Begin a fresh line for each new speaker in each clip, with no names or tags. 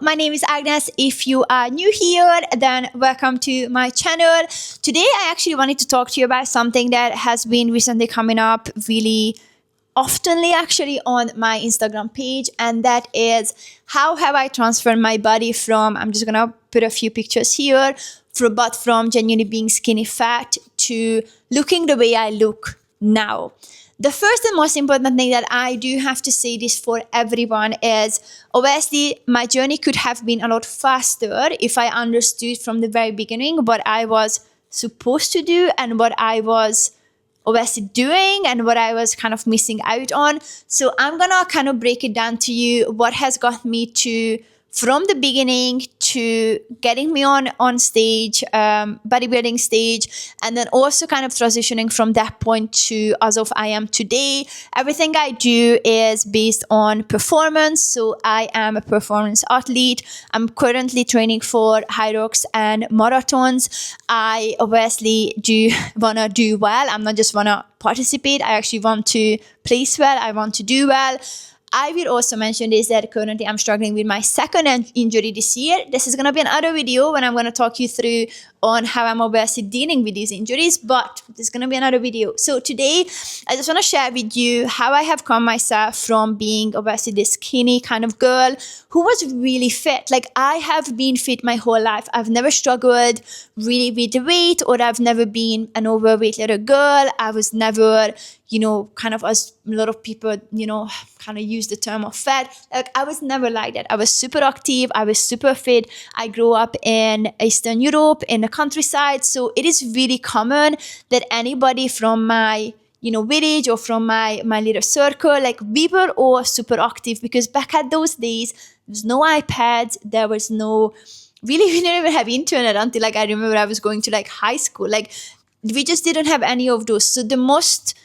my name is Agnes. If you are new here, then welcome to my channel. Today, I actually wanted to talk to you about something that has been recently coming up really oftenly actually on my Instagram page, and that is how have I transferred my body from, I'm just gonna put a few pictures here, from genuinely being skinny fat to looking the way I look now. The first and most important thing that I do have to say this for everyone is, obviously, my journey could have been a lot faster if I understood from the very beginning what I was supposed to do and what I was obviously doing and what I was kind of missing out on. So I'm gonna kind of break it down to you what has got me to from the beginning to getting me on stage, bodybuilding stage, and then also kind of transitioning from that point to as of I am today. Everything I do is based on performance. So I am a performance athlete. I'm currently training for high rocks and marathons. I obviously do want to do well. I'm not just want to participate. I actually want to place well. I want to do well. I will also mention this that currently I'm struggling with my second injury this year. This is going to be another video when I'm going to talk you through on how I'm obviously dealing with these injuries, but this is going to be another video. So today, I just want to share with you how I have come myself from being obviously this skinny kind of girl who was really fit. Like, I have been fit my whole life. I've never struggled really with the weight, or I've never been an overweight little girl. I was never, kind of, as a lot of people, kind of use the term of fat. Like, I was never like that. I was super active. I was super fit. I grew up in Eastern Europe, in the countryside. So it is really common that anybody from my village or from my little circle, like, we were all super active, because back at those days, there was no iPads. There was no, really, we didn't even have internet until, like, I remember I was going to, like, high school. Like, we just didn't have any of those. So the most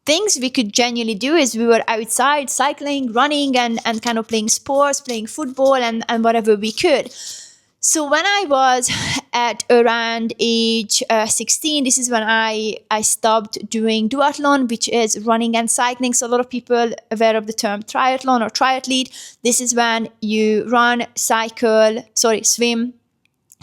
things we could genuinely do is we were outside cycling, running, and kind of playing sports, playing football, and whatever we could. So when I was at around age 16, this is when I stopped doing duathlon, which is running and cycling. So a lot of people aware of the term triathlon or triathlete. This is when you swim,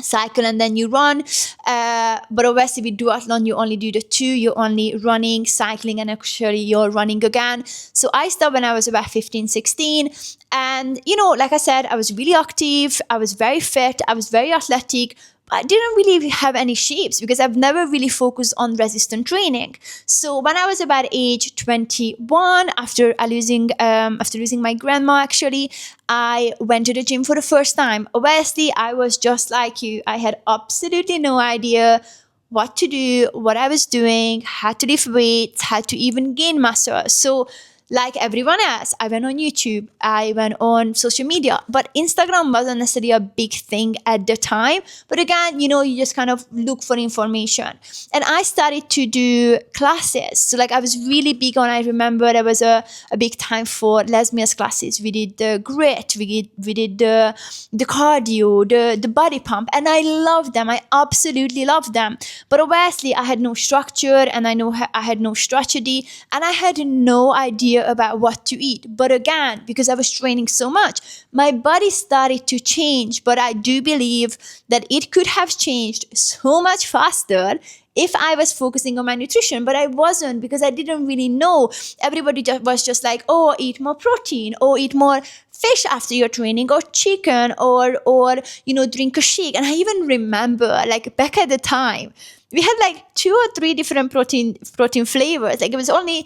cycle, and then you run. But obviously with duathlon, you only do the two. You're only running, cycling, and actually you're running again. So I stopped when I was about 15, 16. And, like I said, I was really active. I was very fit. I was very athletic. I didn't really have any shapes because I've never really focused on resistance training. So when I was about age 21, after losing my grandma, actually, I went to the gym for the first time. Obviously, I was just like you. I had absolutely no idea what to do, what I was doing, how to lift weights, how to even gain muscle. So, like everyone else, I went on YouTube, I went on social media, but Instagram wasn't necessarily a big thing at the time. But again, you just kind of look for information. And I started to do classes. So, like, I was really big on, I remember there was a big time for Les Mills classes. We did the grit, we did the cardio, the body pump, and I loved them. I absolutely loved them. But obviously, I had no structure, and I had no strategy, and I had no idea about what to eat. But again, because I was training so much, my body started to change. But I do believe that it could have changed so much faster if I was focusing on my nutrition. But I wasn't, because I didn't really know. Everybody was just like, oh, eat more protein, or eat more fish after your training, or chicken, or drink a shake. And I even remember, like, back at the time, we had like 2 or 3 different protein flavors. Like, it was only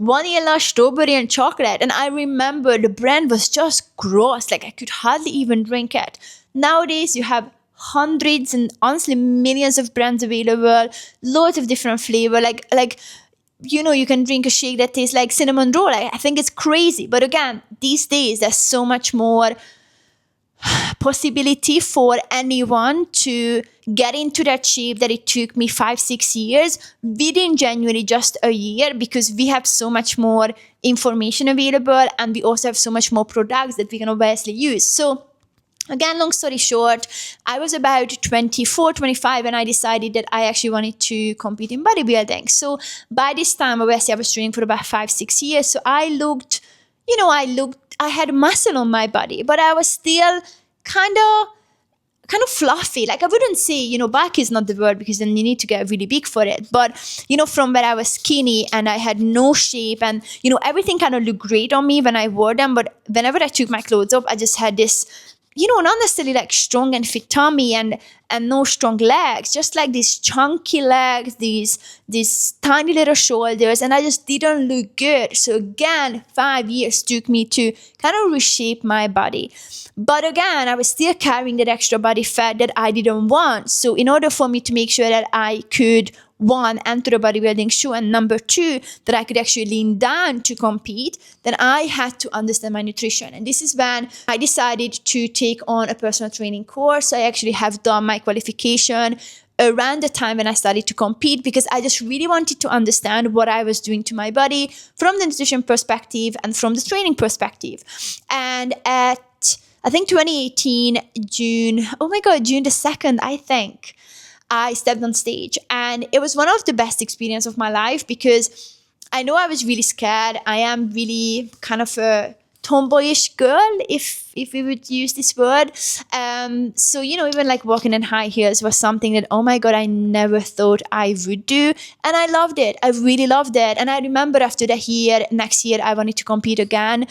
vanilla, strawberry, and chocolate. And I remember the brand was just gross. Like, I could hardly even drink it. Nowadays, you have hundreds and honestly millions of brands available, loads of different flavor. Like you can drink a shake that tastes like cinnamon roll. I think it's crazy. But again, these days, there's so much more possibility for anyone to get into that shape that it took me 5-6 years within January, just a year, because we have so much more information available, and we also have so much more products that we can obviously use. So again, long story short, I was about 24, 25, and I decided that I actually wanted to compete in bodybuilding. So by this time, obviously, I was training for about 5-6 years. So I had muscle on my body, but I was still kind of fluffy. Like, I wouldn't say, bulky is not the word, because then you need to get really big for it. But, from where I was skinny and I had no shape, and, everything kind of looked great on me when I wore them. But whenever I took my clothes off, I just had this, not necessarily like strong and fit tummy and no strong legs, just like these chunky legs, these tiny little shoulders, and I just didn't look good. So again, 5 years took me to kind of reshape my body. But again, I was still carrying that extra body fat that I didn't want. So in order for me to make sure that I could, one, enter a bodybuilding shoe, and number two, that I could actually lean down to compete, then I had to understand my nutrition. And this is when I decided to take on a personal training course. I actually have done my qualification around the time when I started to compete, because I just really wanted to understand what I was doing to my body from the nutrition perspective and from the training perspective. And at, I think 2018, June the 2nd, I think, I stepped on stage, and it was one of the best experiences of my life, because I know I was really scared. I am really kind of a tomboyish girl, if we would use this word. So, even like walking in high heels was something that, oh my God, I never thought I would do. And I loved it. I really loved it. And I remember after that year, next year, I wanted to compete again.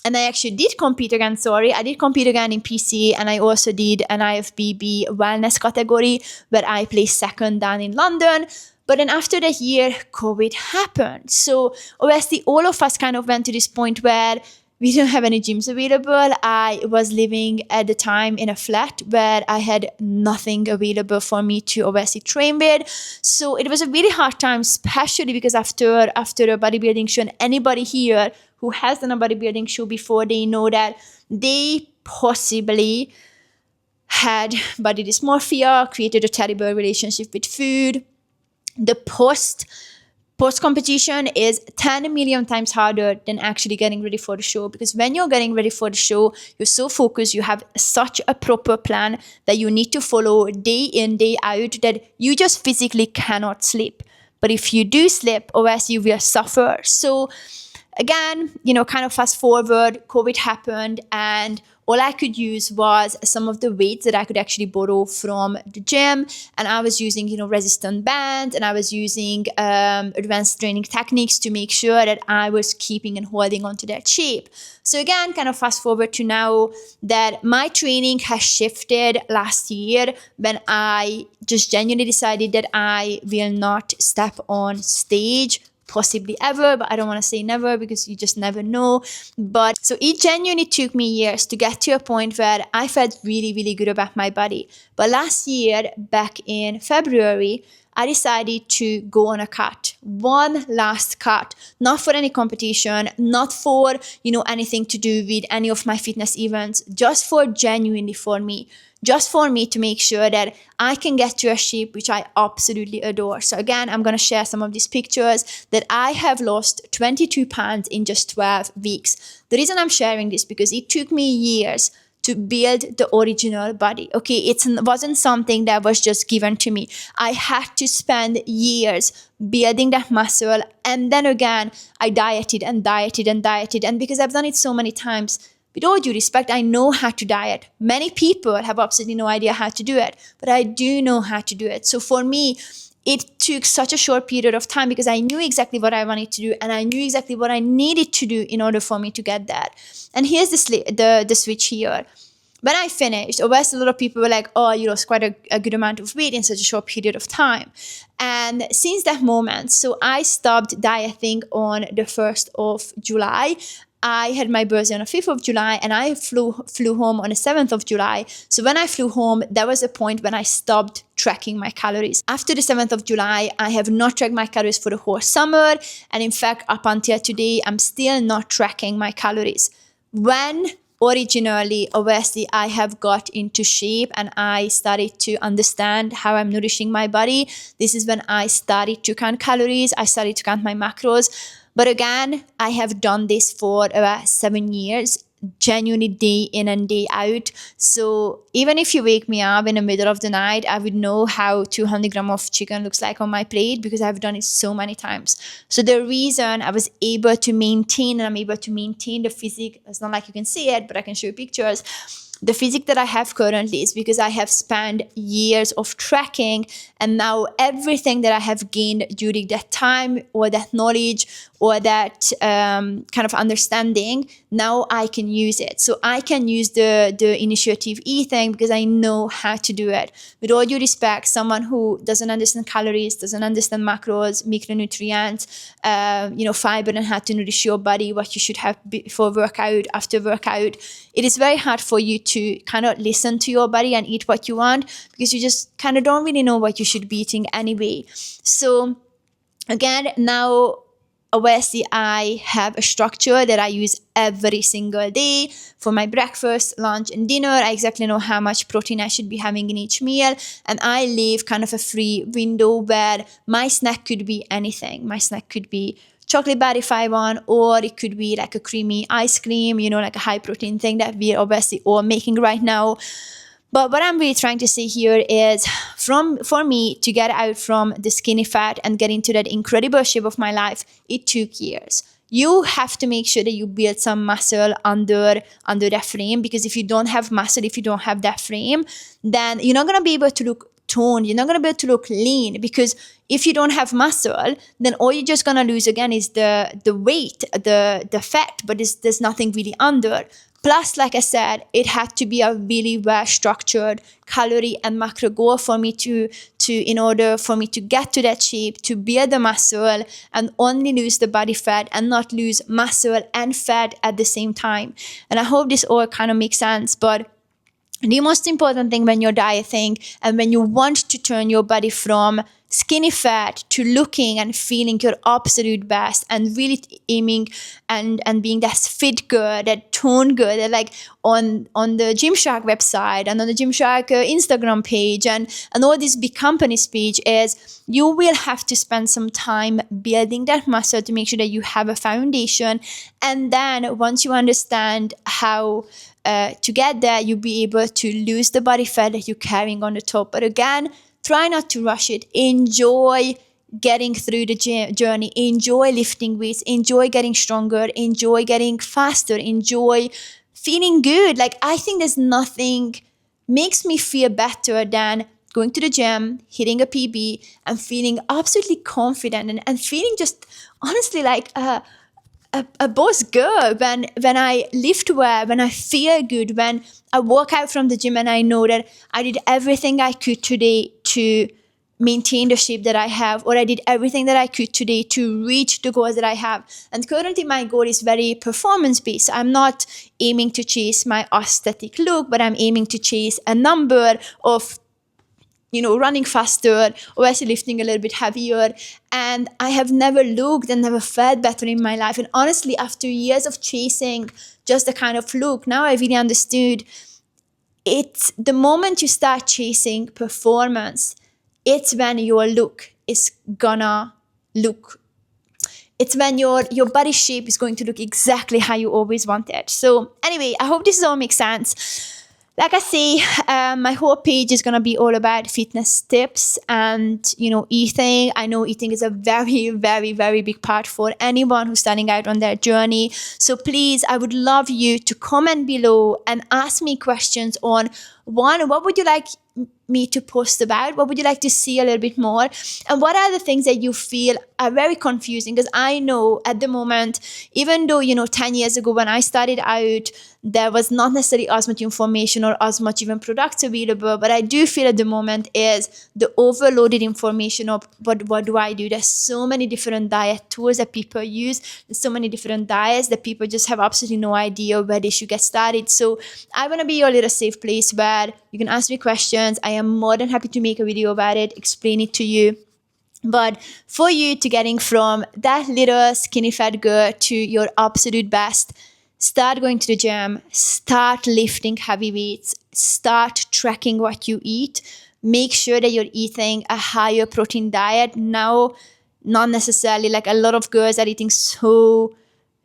And I actually did compete again, I did compete again in PC, and I also did an IFBB wellness category where I placed second down in London. But then after that year, COVID happened. So obviously all of us kind of went to this point where we didn't have any gyms available. I was living at the time in a flat where I had nothing available for me to obviously train with. So it was a really hard time, especially because after a bodybuilding show, and anybody here who has done a bodybuilding show before, they know that they possibly had body dysmorphia, created a terrible relationship with food. The post-competition is 10 million times harder than actually getting ready for the show, because when you're getting ready for the show, you're so focused, you have such a proper plan that you need to follow day in, day out, that you just physically cannot sleep. But if you do sleep, obviously you will suffer. So again, kind of fast forward, COVID happened, and all I could use was some of the weights that I could actually borrow from the gym. And I was using, resistant bands, and I was using advanced training techniques to make sure that I was keeping and holding on to that shape. So again, kind of fast forward to now, that my training has shifted last year, when I just genuinely decided that I will not step on stage, possibly ever, but I don't want to say never, because you just never know. But so it genuinely took me years to get to a point where I felt really, really good about my body. But last year, back in February, I decided to go on a cut, one last cut, not for any competition, not for, anything to do with any of my fitness events, just genuinely for me. Just for me to make sure that I can get to a shape which I absolutely adore. So again, I'm going to share some of these pictures that I have lost 22 pounds in just 12 weeks. The reason I'm sharing this, because it took me years to build the original body. Okay, it wasn't something that was just given to me. I had to spend years building that muscle. And then again, I dieted. And because I've done it so many times, with all due respect, I know how to diet. Many people have absolutely no idea how to do it, but I do know how to do it. So for me, it took such a short period of time, because I knew exactly what I wanted to do, and I knew exactly what I needed to do in order for me to get that. And here's the switch here. When I finished, obviously a lot of people were like, oh, you lost quite a good amount of weight in such a short period of time. And since that moment, so I stopped dieting on the 1st of July. I had my birthday on the 5th of July, and I flew home on the 7th of July. So when I flew home, that was a point when I stopped tracking my calories. After the 7th of July, I have not tracked my calories for the whole summer. And in fact, up until today, I'm still not tracking my calories. When originally, obviously, I have got into shape and I started to understand how I'm nourishing my body, this is when I started to count calories. I started to count my macros. But again, I have done this for about 7 years. genuinely day in and day out. So even if you wake me up in the middle of the night, I would know how 200 grams of chicken looks like on my plate because I've done it so many times. So the reason I was able to maintain, and I'm able to maintain the physique, it's not like you can see it, but I can show you pictures. The physique that I have currently is because I have spent years of tracking, and now everything that I have gained during that time or that knowledge or that kind of understanding, now I can use it. So I can use the initiative eating because I know how to do it. With all due respect, someone who doesn't understand calories, doesn't understand macros, micronutrients, fiber, and how to nourish your body, what you should have before workout, after workout, it is very hard for you to kind of listen to your body and eat what you want because you just kind of don't really know what you should be eating anyway. So again, now obviously I have a structure that I use every single day for my breakfast, lunch, and dinner. I exactly know how much protein I should be having in each meal, and I leave kind of a free window where my snack could be anything. My snack could be chocolate bar if I want, or it could be like a creamy ice cream, like a high protein thing that we're obviously all making right now. But what I'm really trying to say here is for me to get out from the skinny fat and get into that incredible shape of my life, it took years. You have to make sure that you build some muscle under that frame, because if you don't have muscle, if you don't have that frame, then you're not going to be able to look toned. You're not going to be able to look lean, because if you don't have muscle, then all you're just going to lose again is the weight, the fat, but there's nothing really under. Plus, like I said, it had to be a really well-structured calorie and macro goal for me to in order for me to get to that shape, to build the muscle and only lose the body fat and not lose muscle and fat at the same time. And I hope this all kind of makes sense. But the most important thing when you're dieting and when you want to turn your body from skinny fat to looking and feeling your absolute best and really aiming and being that fit girl, that tone girl, that like on the Gymshark website and on the Gymshark Instagram page and all these big companies page, is you will have to spend some time building that muscle to make sure that you have a foundation. And then once you understand how to get there, you'll be able to lose the body fat that you're carrying on the top. But again, try not to rush it. Enjoy getting through the journey. Enjoy lifting weights. Enjoy getting stronger. Enjoy getting faster. Enjoy feeling good. Like, I think there's nothing makes me feel better than going to the gym, hitting a PB, and feeling absolutely confident and feeling just honestly like a boss girl when I lift well, when I feel good, when I walk out from the gym and I know that I did everything I could today to maintain the shape that I have, or I did everything that I could today to reach the goals that I have. And currently my goal is very performance based. I'm not aiming to chase my aesthetic look, but I'm aiming to chase a number of running faster, obviously lifting a little bit heavier. And I have never looked and never felt better in my life. And honestly, after years of chasing just the kind of look, now I really understood it's the moment you start chasing performance, it's when your look is gonna look. It's when your body shape is going to look exactly how you always wanted. So anyway, I hope this all makes sense. Like I say, my whole page is going to be all about fitness tips and, eating. I know eating is a very, very, very big part for anyone who's starting out on their journey. So please, I would love you to comment below and ask me questions on, one, what would you like me to post about? What would you like to see a little bit more? And what are the things that you feel are very confusing? Because I know at the moment, even though, 10 years ago when I started out, there was not necessarily as much information or as much even products available, but I do feel at the moment is the overloaded information of what do I do? There's so many different diet tools that people use. There's so many different diets that people just have absolutely no idea where they should get started. So I want to be your little safe place where you can ask me questions. I am more than happy to make a video about it, explain it to you. But for you to getting from that little skinny fat girl to your absolute best, start going to the gym, start lifting heavy weights, start tracking what you eat. Make sure that you're eating a higher protein diet. Now, not necessarily like a lot of girls are eating so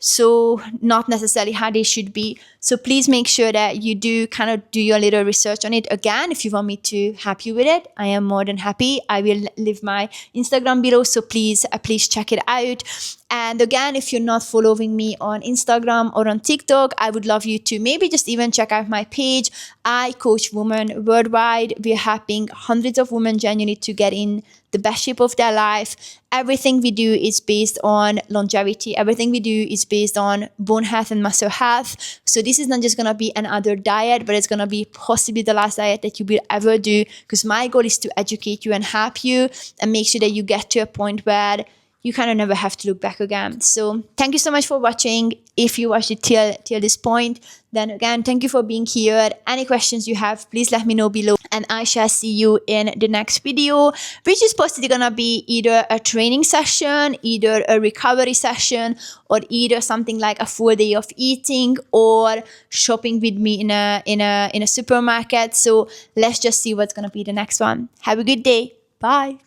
so not necessarily how they should be. So please make sure that you do kind of do your little research on it. Again, if you want me to help you with it, I am more than happy. I will leave my Instagram below, so please check it out. And again, if you're not following me on Instagram or on TikTok, I would love you to maybe just even check out my page. I coach women worldwide. We're helping hundreds of women genuinely to get in the best shape of their life. Everything we do is based on longevity. Everything we do is based on bone health and muscle health. So this is not just going to be another diet, but it's going to be possibly the last diet that you will ever do, because my goal is to educate you and help you and make sure that you get to a point where you kind of never have to look back again. So thank you so much for watching. If you watched it till this point, then again, thank you for being here. Any questions you have, please let me know below, and I shall see you in the next video, which is possibly gonna be either a training session, either a recovery session, or either something like a full day of eating or shopping with me in a supermarket. So let's just see what's gonna be the next one. Have a good day. Bye.